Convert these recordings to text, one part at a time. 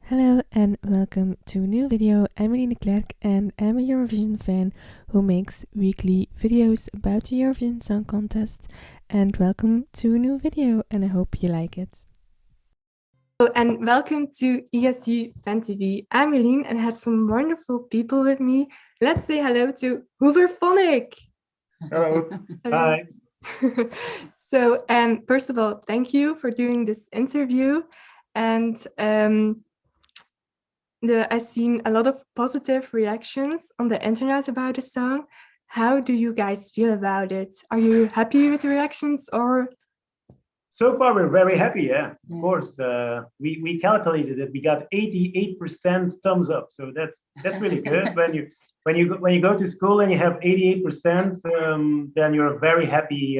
Hello and welcome to a new video. I'm Eline Klerk and I'm a Eurovision fan who makes weekly videos about the Eurovision Song Contest. And welcome to a new video and I hope you like it. Hello and welcome to ESC Fan TV. I'm Eline and I have some wonderful people with me. Let's say hello to Hooverphonic. Hello. Hi. So, first of all, thank you for doing this interview. And I've seen a lot of positive reactions on the internet about the song. How do you guys feel about it? Are you happy with the reactions or? So far, we're very happy. Yeah, of course. We calculated it. We got 88% thumbs up. So that's really good. when you go to school and you have 88%, then you're a very happy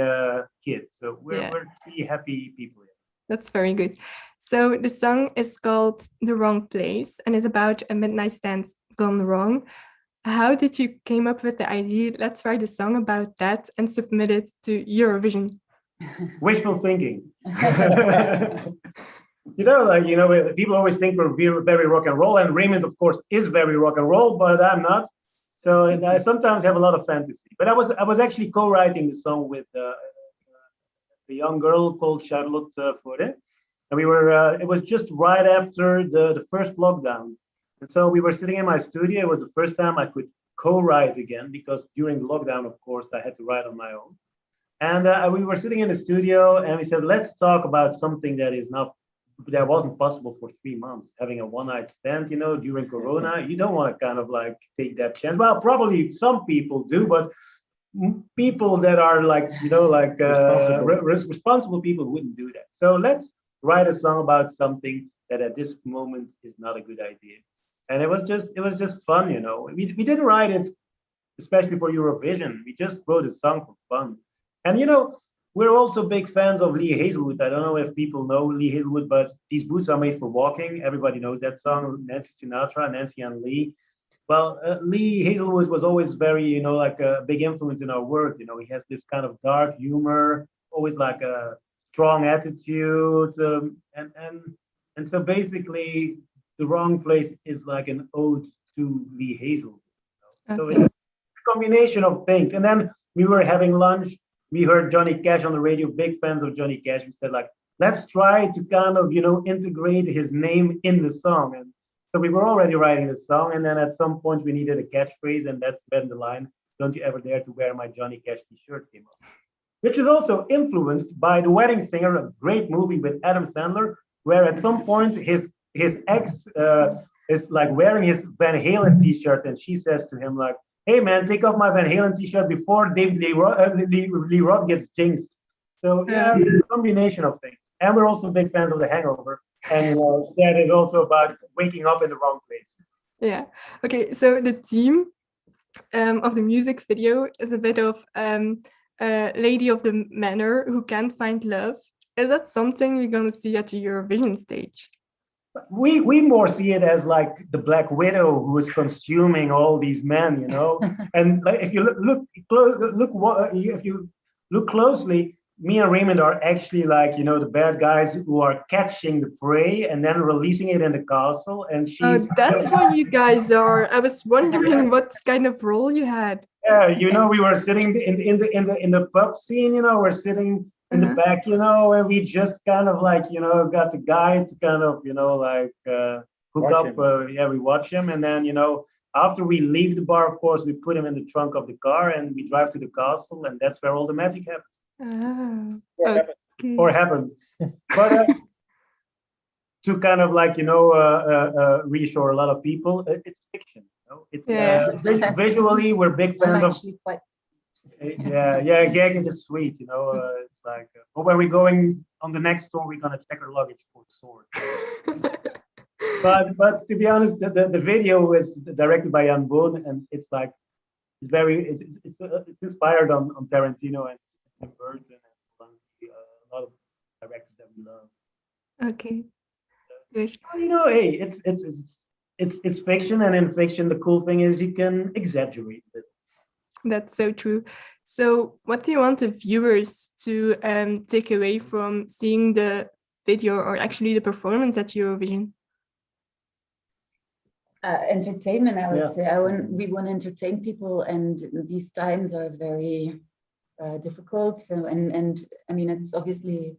kid. So we're really happy people. That's very good. So the song is called The Wrong Place and is about a midnight stand gone wrong. How did you came up with the idea? Let's write a song about that and submit it to Eurovision. Wishful thinking. People always think we're very rock and roll, and Raymond, of course, is very rock and roll, but I'm not. So I sometimes have a lot of fantasy. But I was actually co-writing the song with a young girl called Charlotte Fore. And it was just right after the first lockdown. And so we were sitting in my studio. It was the first time I could co-write again, because during the lockdown, of course, I had to write on my own. And we were sitting in the studio and we said, let's talk about something that wasn't possible for 3 months, having a one-night stand, during Corona. You don't want to kind of like take that chance. Well, probably some people do, but people that are responsible people wouldn't do that. So let's write a song about something that at this moment is not a good idea. And it was just fun, We didn't write it especially for Eurovision. We just wrote a song for fun. And we're also big fans of Lee Hazelwood. I don't know if people know Lee Hazelwood, but These Boots Are Made for Walking. Everybody knows that song. Nancy Sinatra, Nancy and Lee. Well, Lee Hazelwood was always very, like a big influence in our work. He has this kind of dark humor, always like a strong attitude, and so basically, The Wrong Place is like an ode to Lee Hazelwood. So Okay. it's a combination of things. And then we were having lunch. We heard Johnny Cash on the radio. Big fans of Johnny Cash. We said, like, let's try to kind of, integrate his name in the song. And so we were already writing the song. And then at some point we needed a catchphrase, and that's when the line, "Don't you ever dare to wear my Johnny Cash t-shirt" came up. Which is also influenced by The Wedding Singer, a great movie with Adam Sandler, where at some point his ex is like wearing his Van Halen t-shirt, and she says to him like, "Hey man, take off my Van Halen t-shirt before David Lee Roth gets jinxed." So yeah, it's a combination of things. And we're also big fans of The Hangover, and that is also about waking up in the wrong place. Yeah. Okay. So the theme of the music video is a bit of lady of the manor who can't find love. Is that something we're going to see at the Eurovision stage? We more see it as like the Black Widow who is consuming all these men, And like, if you look closely, me and Raymond are actually like, the bad guys who are catching the prey and then releasing it in the castle. And she's that's what you guys are. I was wondering what kind of role you had. Yeah, we were sitting in the pub scene, we're sitting in the back, and we just kind of like, got the guy to kind of, hook up. We watch him. And then, after we leave the bar, of course, we put him in the trunk of the car and we drive to the castle, and that's where all the magic happens. Or happened. But to kind of like, reassure a lot of people, it's fiction. It's visually, we're big fans of. Gagging is sweet, it's like, but when we're going on the next tour, we're gonna check our luggage for the sword. but to be honest, the video is directed by Jan Boon, and it's like it's inspired on Tarantino and Burton and a lot of directors that we love. Okay, good. Hey, it's fiction, and in fiction, the cool thing is you can exaggerate it. That's so true. So what do you want the viewers to take away from seeing the video, or actually the performance at Eurovision? Entertainment, I would Yeah. say. We want to entertain people, and these times are very difficult. So, and I mean, it's obviously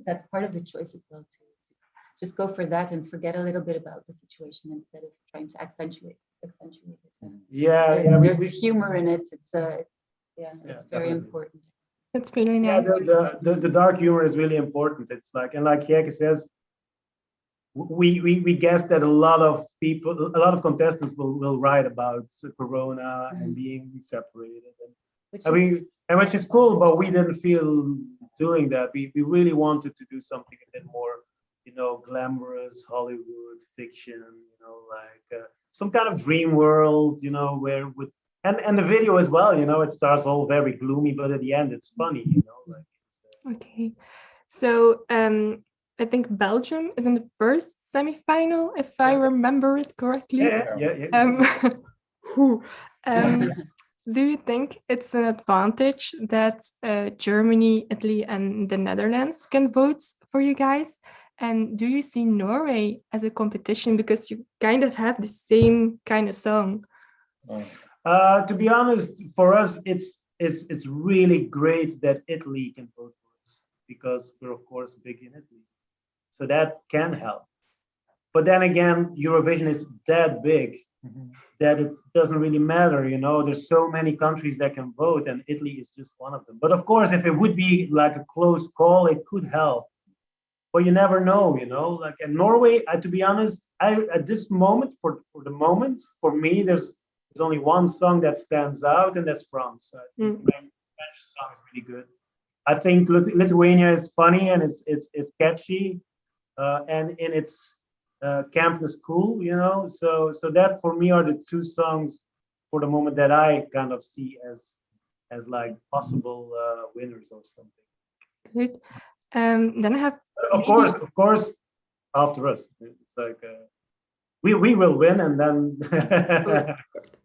that's part of the choice as well, to just go for that and forget a little bit about the situation instead of trying to accentuate it. Yeah, There's humor in it. It's very definitely. important. That's really Yeah, nice. the dark humor is really important. It's like, and like Jeke says, we guess that a lot of contestants will write about Corona and being separated. And which is cool, but we didn't feel doing that. We really wanted to do something a bit more, glamorous Hollywood fiction, like some kind of dream world, where with and the video as well, it starts all very gloomy, but at the end it's funny, like. Okay, so I think Belgium is in the first semifinal, if I remember it correctly. Yeah. Do you think it's an advantage that Germany, Italy, and the Netherlands can vote for you guys? And do you see Norway as a competition because you kind of have the same kind of song? To be honest, for us, it's really great that Italy can vote for us because we're of course big in Italy, so that can help. But then again, Eurovision is that big that it doesn't really matter. There's so many countries that can vote, and Italy is just one of them. But of course, if it would be like a close call, it could help. But you never know, Like in Norway, to be honest, at this moment, for the moment, for me, there's only one song that stands out, and that's France. I think French song is really good. I think Lithuania is funny and it's catchy, and in its campus cool, So that for me are the two songs for the moment that I kind of see as like possible winners or something. Good. Then I have. Of course, after us, it's like we will win, and then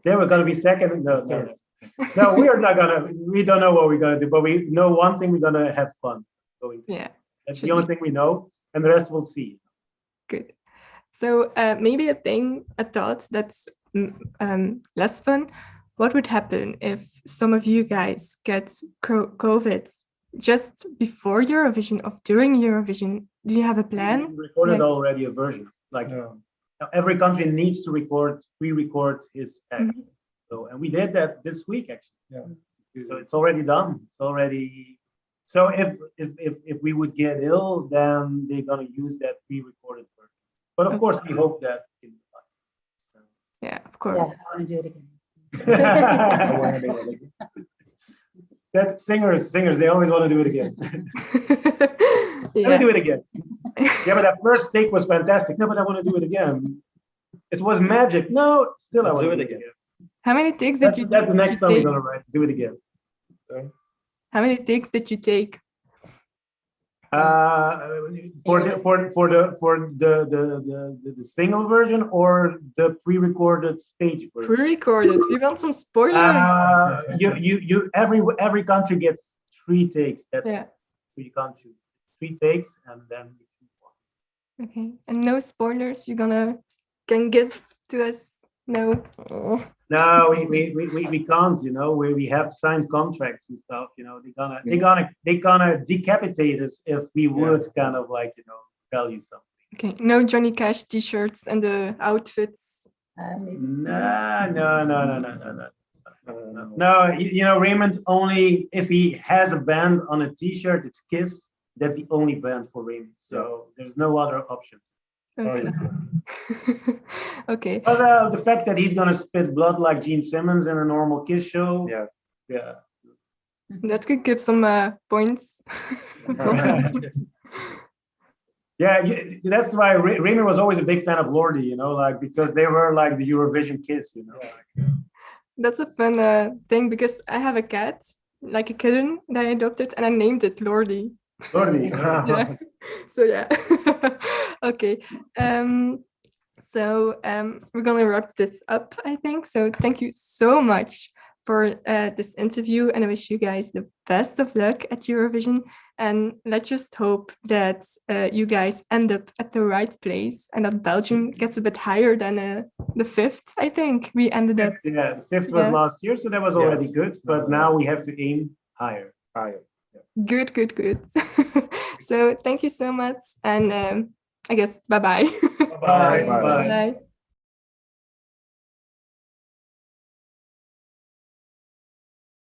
they were gonna be second. No, we are not gonna. We don't know what we're gonna do, but we know one thing: we're gonna have fun going to. Yeah, that's the only thing we know, and the rest we'll see. Good. So maybe a thought that's less fun. What would happen if some of you guys get COVID just before Eurovision or during Eurovision? Do you have a plan? We recorded already a version. Like every country needs to pre-record his act. So, and we did that this week actually. Yeah. So it's already done. It's already. So if we would get ill, then they're gonna use that pre-recorded version. But of course, we hope that. Yeah, of course. Yeah, I want to do it again. That's singers. They always want to do it again. Let me do it again. Yeah, but that first take was fantastic. No, but I want to do it again. It was magic. No, still I want to do it again. How many takes did you? That's the next song we're gonna write. Do it again. Sorry? How many takes did you take? For the single version or the pre-recorded stage version? Pre-recorded. We want some spoilers. Every country gets 3 takes. So you can't choose 3 takes and then you choose one. Okay, and no spoilers. You can give to us? No. Oh. No, we can't. We have signed contracts and stuff. They're gonna decapitate us if we would kind of like tell you something. Okay, no Johnny Cash T-shirts and the outfits. No. No, Raymond only if he has a band on a T-shirt. It's Kiss. That's the only band for Raymond. So there's no other option. Okay. But the fact that he's gonna spit blood like Gene Simmons in a normal Kiss show. Yeah. That could give some points. Yeah, that's why Raymond was always a big fan of Lordi, because they were like the Eurovision Kiss, That's a fun thing because I have a cat, like a kitten that I adopted, and I named it Lordi. Lordi. Yeah. So yeah. Okay. So we're gonna wrap this up, I think. So thank you so much for this interview, and I wish you guys the best of luck at Eurovision. And let's just hope that you guys end up at the right place and that Belgium gets a bit higher than the 5th, I think. We ended up. Yeah, the 5th was Yeah. last year, so that was already good. But now we have to aim higher. Higher. Good. So thank you so much. And I guess bye-bye. Bye. Bye. Bye.